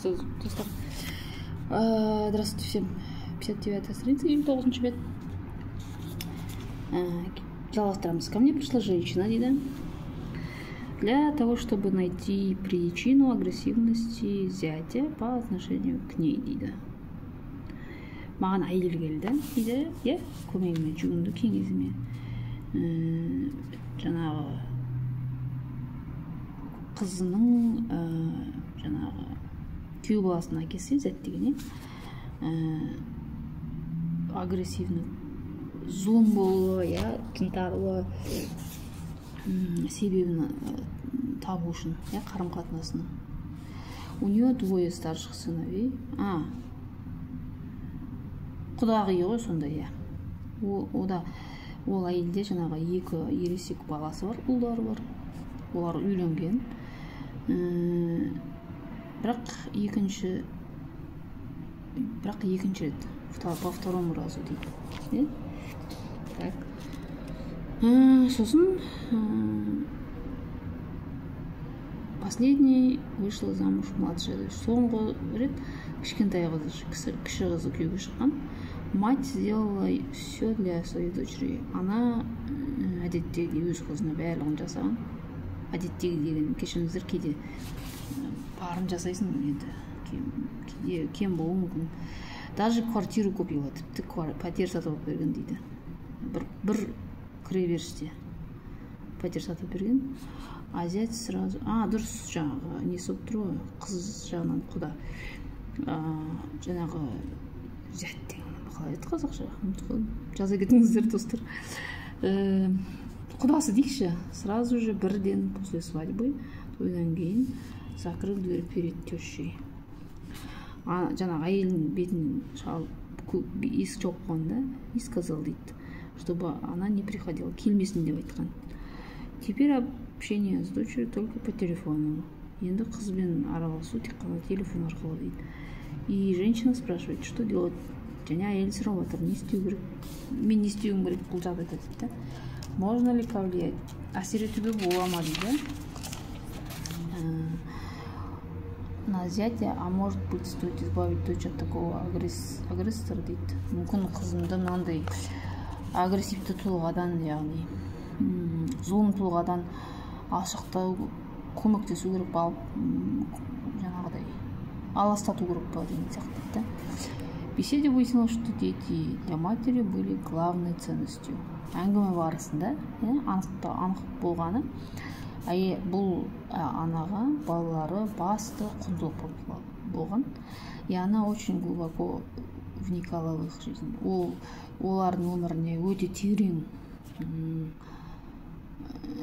достар. Здравствуйте всем. 59-я страница, 9-й бет. Жалостарамыз. Ко мне пришла женщина, дейді. Для того, чтобы найти причину агрессивности зятя по отношению к ней, дейді. Маған әйел келді, дейді. Көмегіме жүгінді, кеңесіме. Жаңағы қызының жаңағы күйеу баласының әкесі зәт деген, агрессивный зұлым болуы, кентарлы себебін табу үшін, қарым-қатынасының. У нее двое старших сыновей. Құдағи ғой сонда, ол әйелде жаңағы екі ересек баласы бар, ұлдары бар. Олар үйленген. Бірақ екінші рет, по второму разу дейді. Так. Сосын последний вышла замуж младшая. Соңғы рет кішкентай қызы, кіші қызы күйеуге шыққан. Мать сделала все для своей дочери. Она әдеттегі өз қызына барлығын жасаған. Әдеттегі деген кешіріңіздер, кейде барын жасайсың, кейде кем болуы мүмкін. Даже квартиру купила, тіпті пәтер сатып берген дейді. Бір кіреберісте пәтер сатып берген. А зять сразу, дұрыс жаңағы не соп тұр ғой, қыз жағынан құда. Жаңағы зять деген қалай еді қазақша, жаза кетіңіздер достар. Құдасы дейікші, сразу же бірден после свадьбы, тойдан кейін закрыл дверь перед тещей. Жаңағы әйелдің бетін есік жауып қойғанда и сказал, дейді, чтобы она не приходила, келмесін деп айтқан. Теперь общение с дочерью только по телефону. Енді қызбен араласу тек қана телефон арқылы, дейді. И женщина спрашивает, что делать? Және әйел сұрап жатыр, не істеу керек? Мен не істеуім керек бұл жағдайда, дейді. Можно ли повлиять? Әсер етуге бола ма, дейді. На зятя, а может быть, стоит избавить дочь от такого агрессора, дейді. Мүмкін қызымды мынандай агрессивті тұлғадан, яғни зұлым тұлғадан ашықтау, көмектесу керек балып, жаңағыдай аластату керек па деген сияқты. В беседе выяснилось, что дети для матери были главной ценностью. Әңгіме барысында анық болғаны, бұл анаға балалары басты құндылық болған. И она очень глубоко вникала в их жизнь. Олардың өміріне өте терең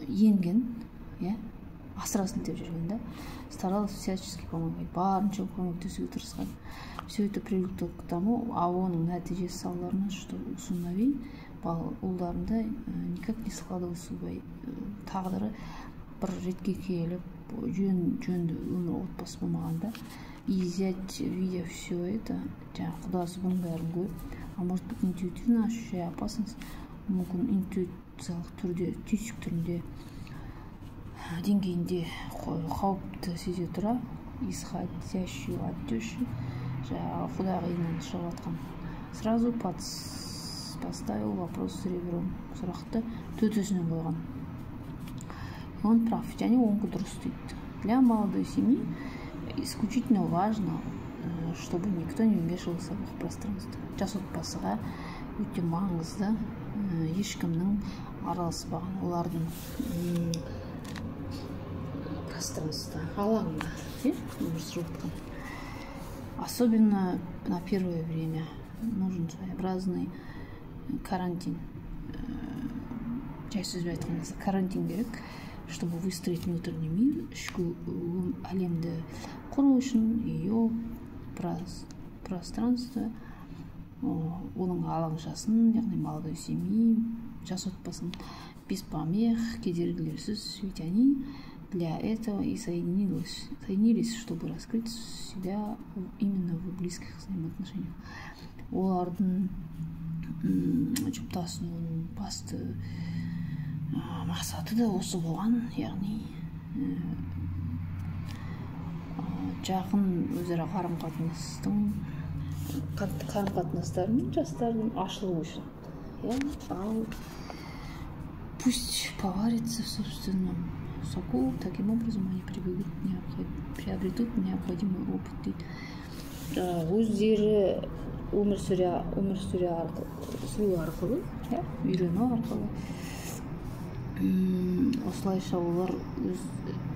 енген, асырасын деп жүрген, старалась всячески помогать, барынша көмектесуге тырысқан. Все это привлекло к тому, а оның нәтижесі салдарынан, что у сыновей ұлдарында никак не складывалась тағдыры бір ретке келіп, жөнді өмір отбасы болмағанда. И зять, видя все это, құдасы бұның бәрін көріп, а может быть интуитивно ощущая опасность, мүмкін интуициялық түрде, түйсік түрінде, деңгейінде қауіпті сезе тұра, исходящую от тещи, құдағиынан шығып жатқан. Сразу поставил вопрос с ребром, сұрақты төтесінен қойған. Он прав, және оңғы дұрыс дейді. Для молодой семьи исключительно важно, чтобы никто не вмешивался в их пространство. Жас отбасыға өте маңызды, ешкімнің араласпаған, олардың пространство, алаңында, өмір сүріп жатқан. Особенно на первое время нужен своеобразный карантин. Жай сөзбен айтқанда карантин керек, чтобы выстроить внутренний мир, ішкі әлемді құру үшін, ее пространство, оның алаңшасын, яғни молодой семьи, жас отбасын, без помех, кедергілерсіз, ведь они для этого и соединились, чтобы раскрыть себя именно в близких взаимоотношениях. Олардың жұптасының басты мақсаты да осы болған, яғни жақын өзара қарым-қатынастардың жастардың ашылуы үшін. Ал пусть поварится в собственном соку, таким образом они приобретут необходимый опыт дейді. Өздері өмір сүру арқылы, үйрену арқылы осылайша олар өз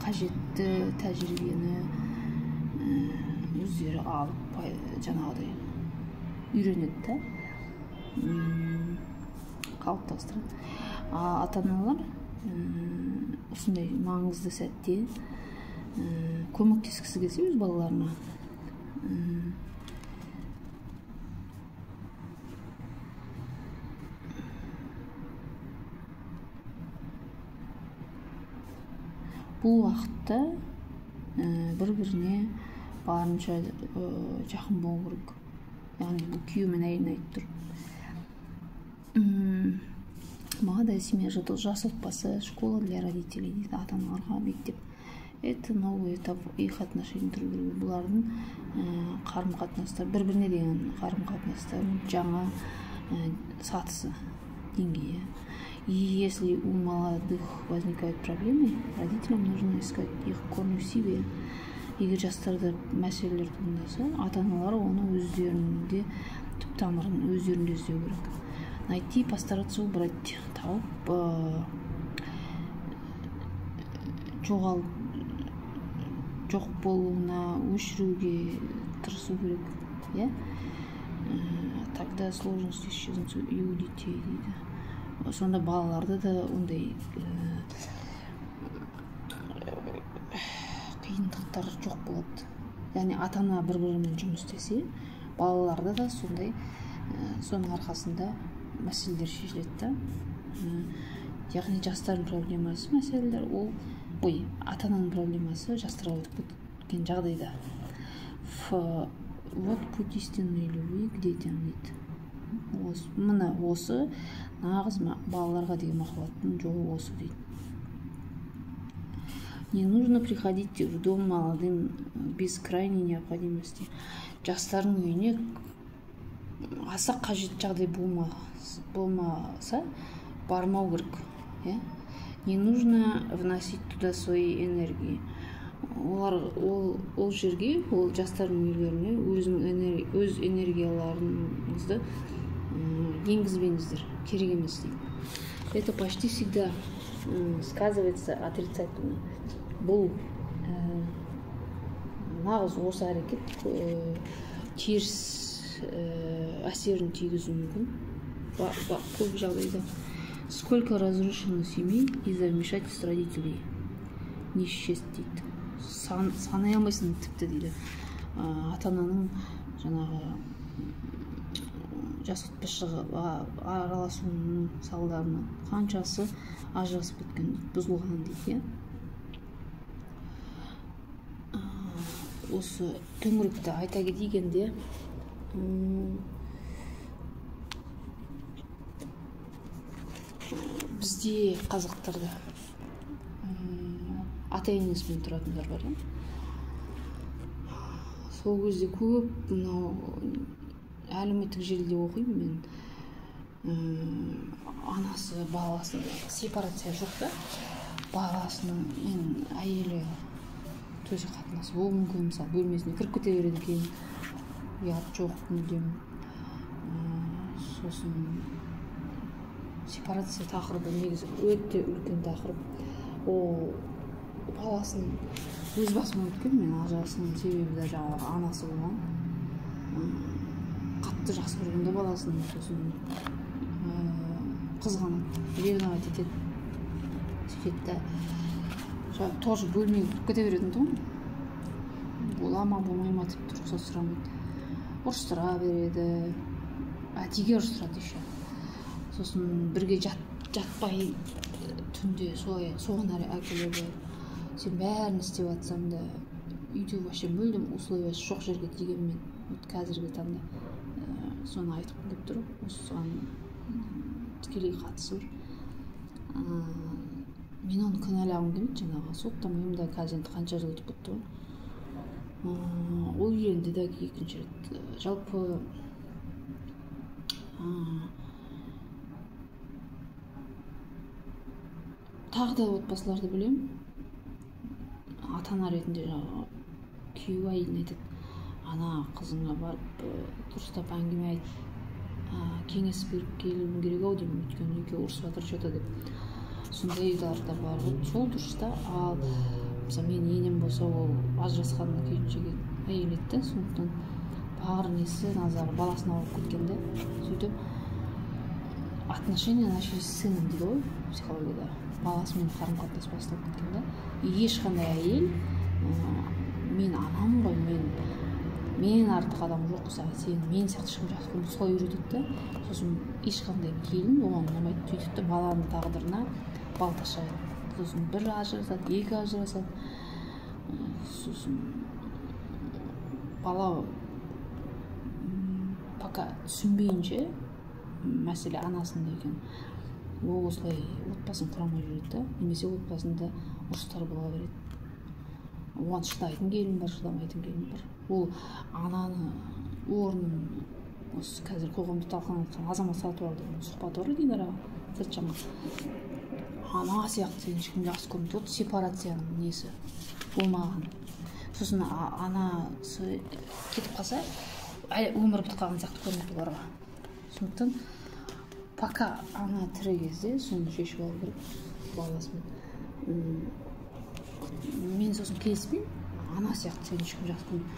қажетті тәжірибені өздері алып жаңағыдай үйренеді да, қалыптастырады. Ата-аналар осындай маңызды сәтте көмектескісі келсе өз балаларына бұл уақытта бір-біріне барынша жақын болу керек. Яғни бұл күйеу мен әйелін айтып тұр. Молодая семья, жас отбасы, школа для родителей дейді ата-аналарға, мектеп. Это новый этап их отношений друг к другу. Бұлардың қарым-қатынастар, бір-біріне деген қарым-қатынастардың жаңа сатысы, деңгейі. И если у молодых возникают проблемы, родителям нужно искать их корни в себе. Егер жастарда мәселелер туындаса, ата-аналар оны өздерінде түп тамырын өздерінде іздеу керек. Найти, постараться убрать, тауып жоқ болуына өшіруге тырысу керек, тогда сложности исчезнут и у детей дейді. Сонда балаларды да ондай қиындықтар жоқ болады. Яғни ата-ана бір-бірімен жұмыс істесе, балаларда да сондай, соның арқасында мәселелер шешіледі да. Яғни жастардың проблемасы мәселелер, ата-ананың проблемасы жастарға өтіп кеткен жағдайда. Вот путь истинной любви к детям дейді. Мына осы нағыз балаларға деген махаббаттың жолы осы дейді. Не нужно приходить в дом молодым без крайней необходимости. Жастардың үйіне аса қажет жағдай болмаса бармау керек. Не нужно вносить туда свои энергии. Ол жерге, ол жастардың үйлеріне өз энергияларыңызды енгізбеңіздер, керек емес дейді. Это почти всегда сказывается отрицательно. Бұл нағыз осы әрекет теріс әсерін тигізуі мүмкін көп жағдайда. Сколько разрушено семей из-за вмешательств родителей. Не счесть дейді. Санай алмайсың тіпті дейді. Ата-ананың жаңағы жас отбасыға араласуының салдарынан қаншасы ажырасып кеткен, бұзылған дейді. Осы төңіректе айта кетейік енді, бізде қазақтарда ата-енесімен тұратындар бар. Сол кезде көп мынау әлеуметтік желіде оқимын мен, анасы баласында сепарация жоқ та, баласының әйелі төсек қатынасы болуы мүмкін, мысалы бөлмесіне кіріп кете береді екен, ұят жоқ мүлдем. Сосын сепарация тақырыбы негізі өте үлкен тақырып. Ол баласының өз басыма өткен, мен ажырасының себебі де жаңағы анасы болған. Қатты жақсы көргенде баласын, сосын қызғанады, ревновать етеді. Сөйтеді, тоже бөлмеге кіріп кете беретін тұғын. Бола ма, болмай ма деп рұқсат сұрамайды. Ұрыстыра береді, әтеге ұрыстырады еще. Сосын бірге жатпай түнде соған әкеледі. Сен бәрін істеп атсам да, үйде вообще мүлдем условиясы жоқ жерге тигенмен, қазіргі таңда соны айтып келіп тұр. Осыған тікелей қатысы бар. Мен оны кінәлағым келмейді, жаңағы соттамаймын да, қазір қанша жыл өтіп кетті ғой. ол үйленді да екінші рет. Жалпы тағы да отбасыларды білемін, ата-ана ретінде күйеу әйеліне айтады, ана қызыңа барып дұрыстап әңгіме айт, кеңес беріп келуің керек ау деймін, өйткені екеуі ұрысып жатыр что-то деп. Сондайлар да бар. Сол дұрыс та. Ал мысалы мен енем болса, ол ажырасқаннан кейін жеген әйел еді, сондықтан бар несі назары баласына алып кеткенде, сөйтіп отношения начались с сыном дейді ғой психологияда. Баласымен қарым-қатынас басталып кеткенде, ешқандай әйел мен анамын ғой, мен артық адам жоқ, сен мен сияқты ешкім жақсы көрмейді, солай үйретеді да. Сосын ешқандай келін оған ұнамайды, сөйтіп те баланың тағдырына балта шабады. Сосын бір ажырасады, екі ажырасады. Сосын бала пока түсінбейінше мәселе анасында екен, ол осылай отбасын құрамай жүреді да, немесе отбасында ұрыстар бола береді. Оған шыдайтын келін бар, шыдамайтын келін бар. Ол ананы орнын осы қазір қоғамда талқыланып Азамат Сатыбалдың сұхбаты бар дейді араға, сыртшама. Ана сияқты сен ешкім жақсы көрмейді. Вот сепарацияның несі болмаған. Сосын анасы кетіп қалса, өмір бітіп қалған сияқты көрінеді оларға. Сондықтан пока ана тірі кезде соны шешіп алу керек баласымен. Мен сосын келіспеймін, ана сияқты сен ешкім жақсы көрмейді.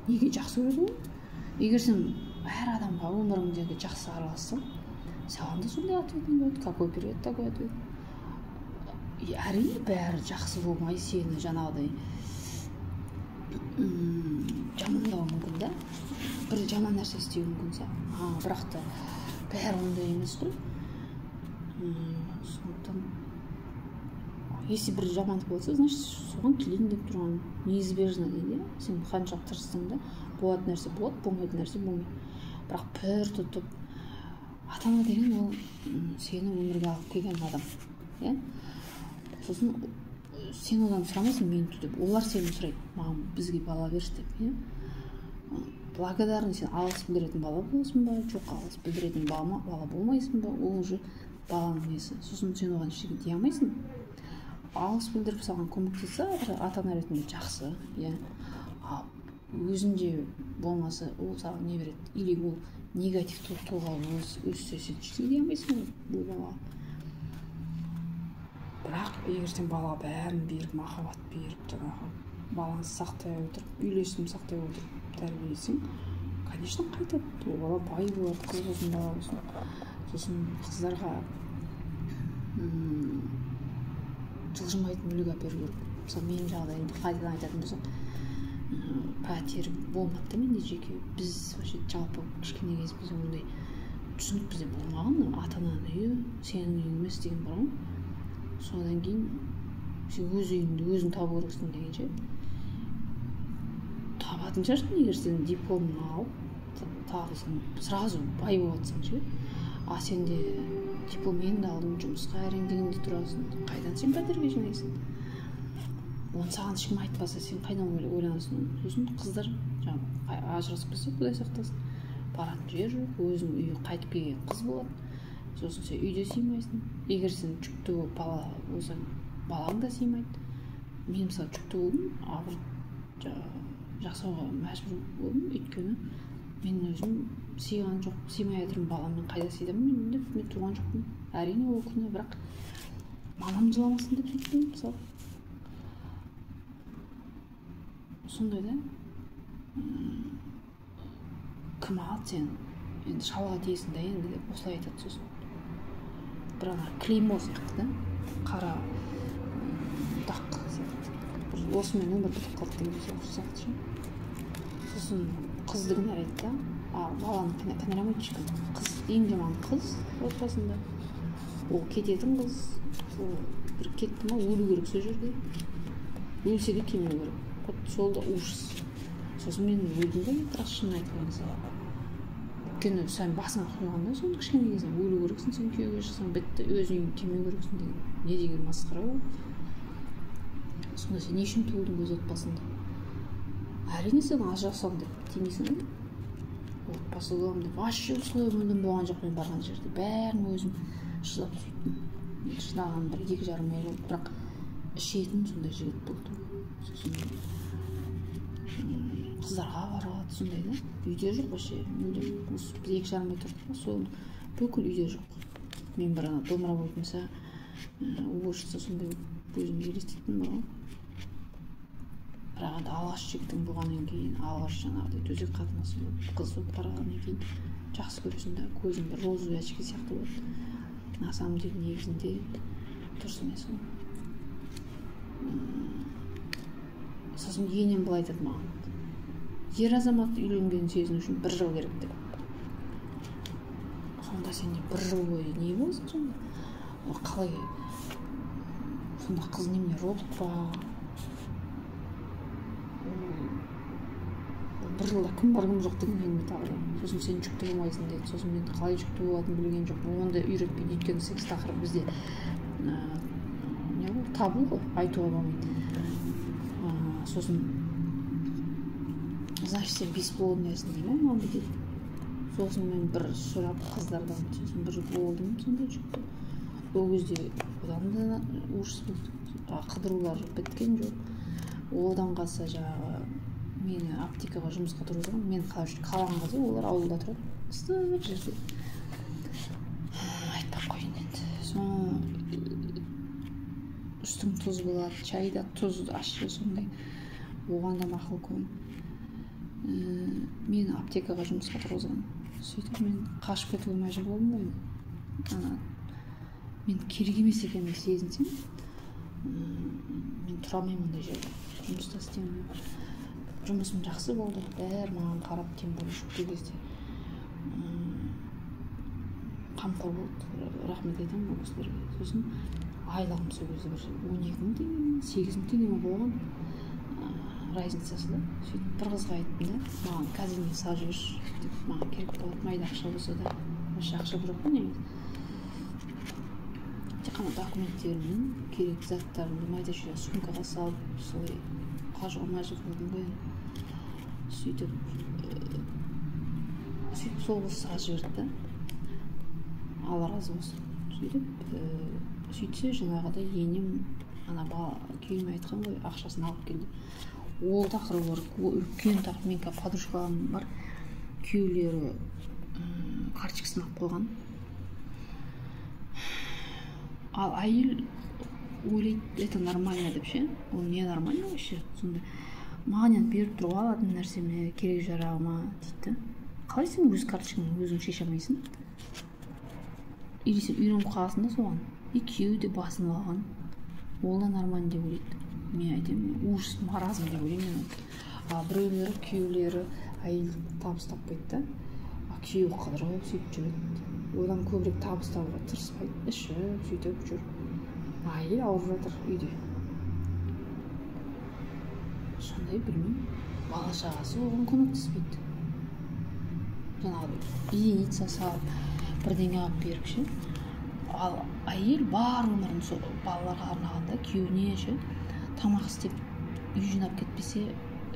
Неге жақсы көреді ғой? Егер сен әр адамға өміріңдегі жақсы аралассаң, саған да сондай ответің болады. Какой привет, такой ответ. Әрине бәрі жақсы болмай сені жаңағыдай жамандауы мүмкін да, бір жаман нәрсе істеуі мүмкін саған, бірақ та бәрі ондай емес қой. Сондықтан если бір жамандық болса, значит соған келейін деп тұрған неизбежно дейді. Сен қаншақ тырыссаң да болады нәрсе болады, болмайтын нәрсе болмайды. Бірақ пір тұтып ата-ана деген ол сені өмірге алып келген адам. Сосын сен одан сұрамайсың мені түтіп, олар сені сұрайды, маған бізге бала берші деп. Благодарный, сен алғыс білдіретін бала боласың ба, жоқ алғыс білдіретін бала болмайсың ба, ол уже баланың несі. Сосын сен оған ештеңе дей алмайсың. Алғыс білдіріп саған көмектессе, ата-ана ретінде жақсы, өзінде болмаса ол саған не береді, или ол негативті тұлға өссе, сен ештеңе дей алмайсың бұл балаға. Бірақ егер сен балаға бәрін беріп, махаббат беріп, жаңағы баланы сақтай отырып, үйлесім сақтай отырып тәрбиелесең, конечно қайтады. Ол бала бай болады, қыз болсын, бала болсын. Сосын қыздарға жылжымайтын мүлік әперу керек. Мысалы менің жағдайымда қайтадан айтатын болсақ, пәтер болмады да менде жеке. Біз вообще жалпы кішкене кез біз ондай түсінік бізде болмаған. Ата-ананың үйі сенің үйің емес деген бар ғой. Содан кейін сен өз үйіңді өзің табу керексің дегенше табатын шығарсың, егер сен дипломын алып тағы сен сразу бай болатсың ше. Сенде дипломмен де алдың, жұмысқа әрең дегенде тұрасың, қайдан сен пәтерге жинайсың? Оны саған ешкім айтпаса, сен қайдан ойланасың? Сосын қыздар ажырасып кетсе, Құдай сақтасын, баратын жер жоқ, өзінің үйі қайтып келген қыз болады. Сосын сен үйде сыймайсың. Егер сен жүкті болып бала болсаң, балаң да сыймайды. Мен мысалы жүкті болдым, жасауға мәжбүр болдым, өйткені мен өзім сыйған жоқ, сыймай жатырмын, баламмен қайда сыйдым, мен туған жоқпын. Әрине ол күні, бірақ мамам жыламасын деп сөйттім, мысалы. Сондай да, кім алды сен, енді шалға тиесің да енді деп осылай айтады. Сосын бір ана клеймо сияқты да, қара дақ сияқты, осымен өмір бітіп қалды деген сияқты ше. Сосын қызды кінәлайды да, баланы кінәламайды ешкім. Қыз ең жаман қыз отбасында, ол кететін қыз, ол бір кетті ма өлу керек сол жерде, өлсе де келмеу керек. Сол да ужас. Сосын мен өлдім ғой, бірақ шынын айтқан кезде. Өйткені сен басыңа қойғанда, соны кішкене кезден өлу керексің, сен күйеуге шықсаң, бітті, өз үйің келмеу керексің деген. Не деген масқара ол? Сонда сен не үшін туылдың өз отбасында? әрине сен ажырасамын деп демейсің ғой, отбасы боламын деп. Вообще осылай мүлдем болған жоқ. Мен барған жерде бәрін өзім шыдап сөйттім. Шыдаған бір 2,5 ай болды, бірақ ішетін сондай жігіт болды. Сосын қыздарға барады, сондай да. Үйде жоқ вообще, мүлдем. Осы 2,5 ай тұрды, сол бүкіл үйде жоқ. Мен бір ана домработница, уборщица сондай өзім елестеттім бар ғой. Бірақ енді алғаш жігітің болғаннан кейін, алғаш жаңағыдай төсек қатынасы болып, қыз болып қарағаннан кейін жақсы көресің да, көзің бір розовый очки сияқты болады. На самом деле негізінде дұрыс емес ғой. Сосын енем былай айтады маған: ер азамат үйленгенін сезіну үшін 1 жыл керек деп. Сонда сенде 1 жыл бойы не болсын сонда? Қалай? Сонда қыз немене, робот па? 1 жылда кім бар кім жоқ деген әңгіме тағы да. Сосын сен жүкті болмайсың дейді. Сосын мен қалай жүкті болатынын білген жоқпын. Оны да үйретпейді, өйткені секс тақырыбы бізде не ғой, табу ғой, айтуға болмайды. Сосын значит сен бесплодныйсың дейді ма маған дейді. Сосын мен бір сұрап қыздардан, сосын бір болдым сондай жүкті. Ол кезде одан да ужас болды. Қыдырулар біткен жоқ. Одан қалса жаңағы мені аптекаға жұмысқа тұрғызған. Мен қалаған кезде олар ауылда тұрады, ыстық жерде. Айтпақ қойын енді. Соны үстің тұз болады, чайда тұз ащы сондай. Оған да мақұл көңіл. Мені аптекаға жұмысқа тұрғызған. Сөйтіп мен қашып кетуге мәжбүр болдым ғой. Мен керек емес екенін сезінсем, мен тұра алмаймын ондай жерде. Жұмыста істеймін. Жұмысым жақсы болды, бәрі маған қарап, тем более жүкті кезде қамқор болды. Рахмет айтамын ол кісілерге. Сосын айлығым сол кезде бір 12.000 теңге, 8.000 теңге болған. Разницасы да. Сөйтіп бір қызға айттым да, маған казинге салып жіберші деп, маған керек болады, майда ақша болса да. Вообще ақша жоқ қой негізі. Тек қана документтерімнің керек заттарымды майда шүйде сумкаға салып, солай қажуға мәжбүр болдым ғой. Сөйтіп сол қыз саған жіберді да, Алла разы болсын. Сөйтсе жаңағыдай енем ана күйеуіме айтқан ғой, ақшасын алып келді. Ол тақырып бар, үлкен тақырып. Мен подружкаларым бар, күйеулері карточкасын алып қойған. Ал әйел ойлайды, это нормально деп ше. Ол не нормально вообще? Сонда маған енді беріп тұруға алатын нәрсеме, керек жарағыма дейді. Қалай сен өз карточкаңды өзің шеше алмайсың? Или сен үйреніп қаласың да соған. Күйеуі де басын алған. Ол да нормально деп ойлайды. Мен айтамын, ужас, маразм деп ойлаймын. Біреулері күйеулері әйел табыс таппайды да. Күйеуі қыдырып сөйтіп жүреді. Одан көбірек табыс табуға тырыспайды. Ішіп сөйтіп жүр. Әйел ауырып жатыр үйде. Сондай білмеймін. Бала шағасы оған көмектеспейді. Жаңағыдай единица салып, бірдеңе алып беріп ше. Ал әйел бар өмірін сол балаларға арнағанда күйеуіне ше, тамақ істеп үй жинап кетпесе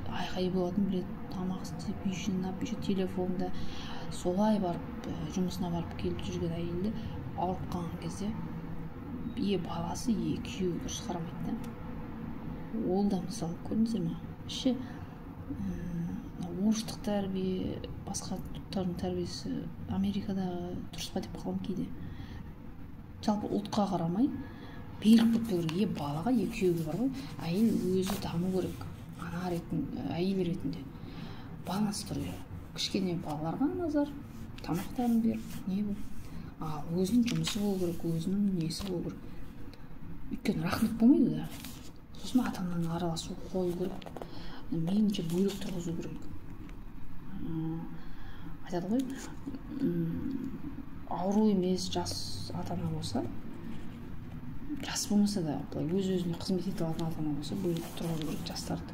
айқай болатын біледі. Тамақ істеп үй жинап, телефонда солай барып жұмысына барып келіп жүрген әйелді ауырып қалған кезде баласы, күйеуі дұрыс қарамайды да. Ол да мысалы көрдіңіздер ма? Ше орыстық тәрбие, басқа ұлттардың тәрбиесі Америкада дұрыс па деп қалам кейде. Жалпы ұлтқа қарамай берік болып беру. Балаға, күйеуге бар ғой, әйел өзі даму керек. Ана әйел ретінде баланс тұру керек. Кішкене балаларға назар, тамақтарын беріп, не бұл. Өзінің жұмысы болу керек, өзінің несі болу керек. Өйткені рахмет болмайды да. Сосын ата-ананың араласу қою керек. Меніңше бөлек тұрғызу керек. Айтады ғой, ауру емес жас ата-ана болса, жас болмаса да өз-өзіне қызмет ете алатын ата-ана болса, бөлек тұрғызу керек жастарды.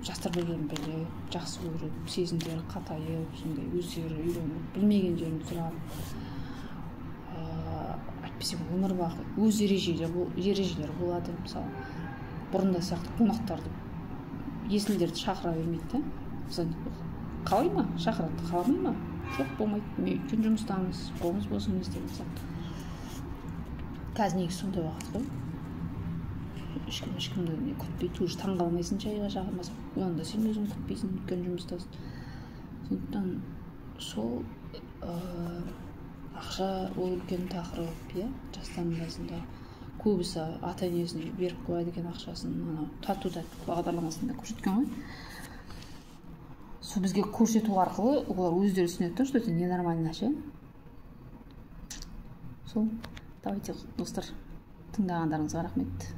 Жастар бір-бірін біліп, жақсы көріп, сезімдері қатайып, сондай өздері үйреніп, білмеген жерін сұрап, әйтпесе өмір бақи өз ережелері болады. Мысалы, бұрында сияқты қонақтарды есілдерді шақыра бермейді да. Қалай ма шақырады, қаламай ма жоқ, болмайды, мен үлкен жұмыстамыз, қолымыз бос емес деген сияқты. Қазір негізі сондай уақыт қой, ешкімді күтпейді, уже таңғалмайсың шайға шақырмаса, оны да сен өзің күтпейсің, үлкен жұмыстасың. Сондықтан сол ақша ол үлкен тақырып, иә, жастардың арасында көбісі ата-енесіне беріп қояды екен ақшасын, анау тату бағдарламасында көрсеткен ғой. Сол бізге көрсету арқылы олар өздері түсінеді, что это ненормально, ше. Сол, давайте достар, тыңдағандарыңызға рахмет.